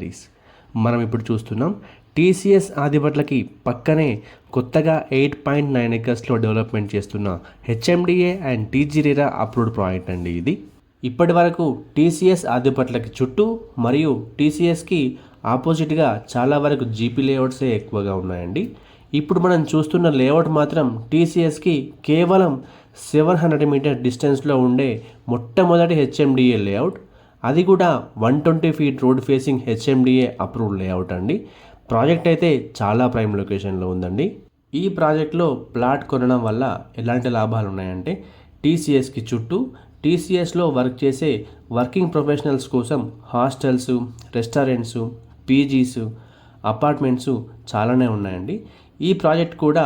Diaries. మనం ఇప్పుడు చూస్తున్నాం టీసీఎస్ ఆదిబట్లకి పక్కనే కొత్తగా 8.9 ఎకర్స్లో డెవలప్మెంట్ చేస్తున్న HMDA and TG-RERA approved project అండి ఇది. ఇప్పటి వరకు టీసీఎస్ ఆదిబట్లకి చుట్టూ మరియు టీసీఎస్కి ఆపోజిట్గా చాలా వరకు జీపీ లేఅవుట్సే ఎక్కువగా ఉన్నాయండి. ఇప్పుడు మనం చూస్తున్న లేఅవుట్ మాత్రం టీసీఎస్కి కేవలం 700 మీటర్ డిస్టెన్స్లో ఉండే మొట్టమొదటి హెచ్ఎండిఏ లేఅవుట్. అది కూడా 120 feet road facing HMDA approved layout అండి. ప్రాజెక్ట్ అయితే చాలా ప్రైమ్ లొకేషన్లో ఉందండి. ఈ ప్రాజెక్ట్లో ప్లాట్ కొనడం వల్ల ఎలాంటి లాభాలు ఉన్నాయంటే టీసీఎస్కి చుట్టూ టీసీఎస్లో వర్క్ చేసే వర్కింగ్ ప్రొఫెషనల్స్ కోసం హాస్టల్స్, రెస్టారెంట్స్, పీజీస్, అపార్ట్మెంట్స్ చాలానే ఉన్నాయండి. ఈ ప్రాజెక్ట్ కూడా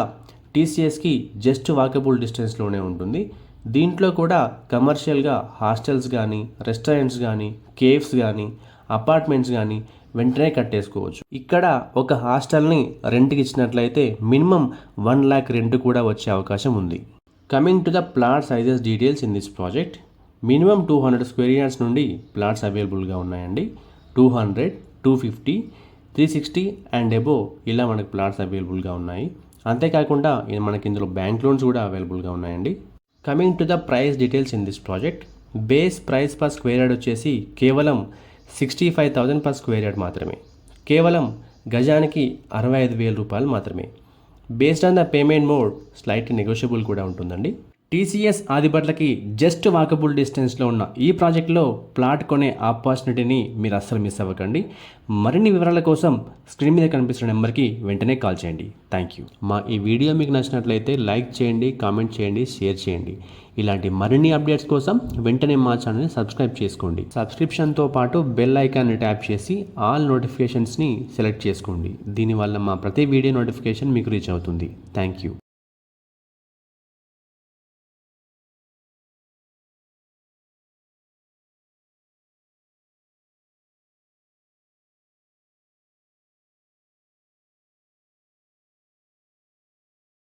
టీసీఎస్కి జస్ట్ వాకబుల్ డిస్టెన్స్లోనే ఉంటుంది. దీంట్లో కూడా కమర్షియల్గా హాస్టల్స్ కానీ, రెస్టారెంట్స్ కానీ, కేఫ్స్ కానీ, అపార్ట్మెంట్స్ కానీ వెంటనే కట్టేసుకోవచ్చు. ఇక్కడ ఒక హాస్టల్ని రెంట్కి ఇచ్చినట్లయితే మినిమం 1 lakh రెంట్ కూడా వచ్చే అవకాశం ఉంది. Coming to the plot sizes details in this project. Minimum 200 square yards నుండి ప్లాట్స్ అవైలబుల్గా ఉన్నాయండి. 200, 250, 360 అండ్ అబోవ్ ఇలా మనకు ప్లాట్స్ అవైలబుల్గా ఉన్నాయి. అంతేకాకుండా మనకి ఇందులో బ్యాంక్ లోన్స్ కూడా అవైలబుల్గా ఉన్నాయండి. Coming to the price details in this project. Base price per square yard వచ్చేసి కేవలం 65,000 పర్ స్క్వేర్ యార్డ్ మాత్రమే. కేవలం గజానికి 65,000 రూపాయలు మాత్రమే. Based on the payment mode slight negotiable కూడా ఉంటుందండి. టీసీఎస్ ఆదిబట్లకి జస్ట్ వాకబుల్ డిస్టెన్స్లో ఉన్న ఈ ప్రాజెక్ట్లో ప్లాట్ కొనే ఆపర్చునిటీని మీరు అస్సలు మిస్ అవ్వకండి. మరిన్ని వివరాల కోసం స్క్రీన్ మీద కనిపిస్తున్న నెంబర్కి వెంటనే కాల్ చేయండి. Thank you. మా ఈ వీడియో మీకు నచ్చినట్లయితే లైక్ చేయండి, కామెంట్ చేయండి, షేర్ చేయండి. ఇలాంటి మరిన్ని అప్డేట్స్ కోసం వెంటనే మా ఛానల్ని సబ్స్క్రైబ్ చేసుకోండి. సబ్స్క్రిప్షన్తో పాటు బెల్ ఐకాన్ని ట్యాప్ చేసి ఆల్ నోటిఫికేషన్స్ని సెలెక్ట్ చేసుకోండి. దీనివల్ల మా ప్రతి వీడియో నోటిఫికేషన్ మీకు రీచ్ అవుతుంది. Thank you.